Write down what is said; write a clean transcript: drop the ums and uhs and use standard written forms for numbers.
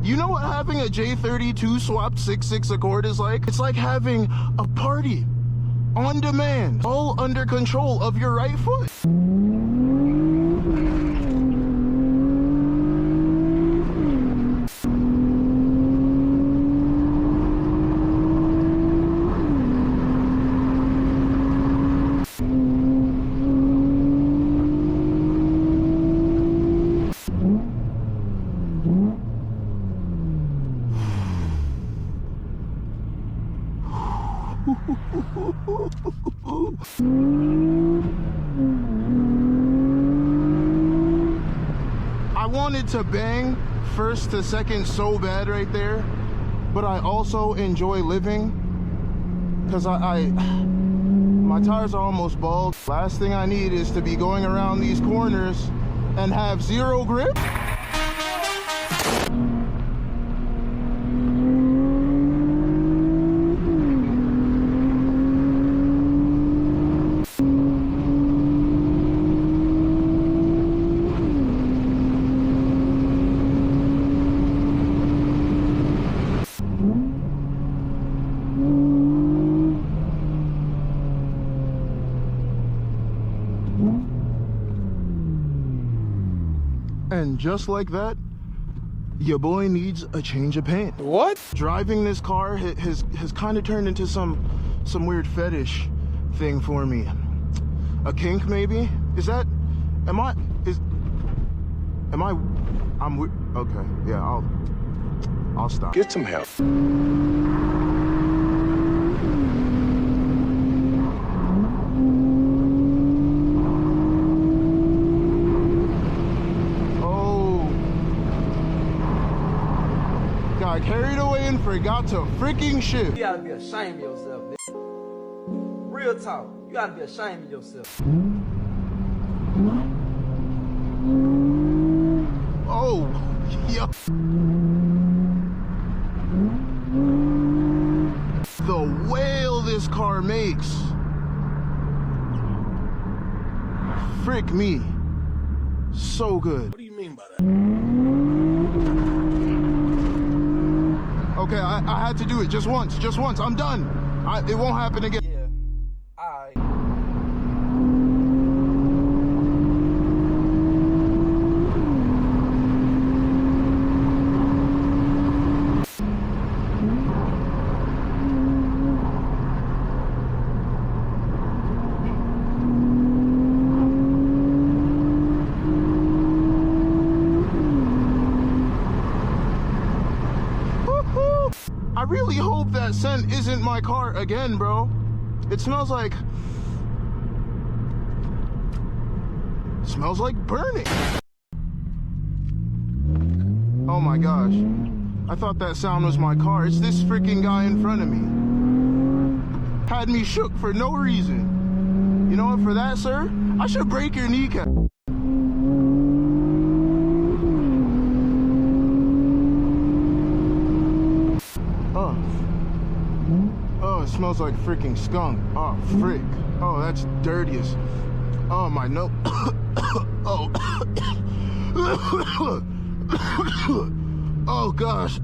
You know what having a J32 swapped 6-6 Accord is like? It's like having a party on demand, all under control of your right foot. I wanted to bang first to second so bad right there, but I also enjoy living because my tires are almost bald. Last thing I need is to be going around these corners and have zero grip. And just like that, your boy needs a change of paint. What? Driving this car has kind of turned into some weird fetish thing for me. A kink, maybe? I'm okay, yeah, I'll stop. Get some help. Got carried away and forgot to freaking shift. You gotta be ashamed of yourself, nigga. Real talk. You gotta be ashamed of yourself. Oh, yeah. The wail this car makes. Frick me. So good. What do you mean by that? Okay, I had to do it just once. I'm done. It won't happen again. Yeah. Alright. I really hope that scent isn't my car again, bro. It smells like burning. Oh my gosh. I thought that sound was my car. It's this freaking guy in front of me. Had me shook for no reason. You know what, for that, sir? I should break your kneecap. Oh, it smells like freaking skunk. Oh, frick. Oh, that's dirtiest. Oh, my nose. Oh. Oh, gosh.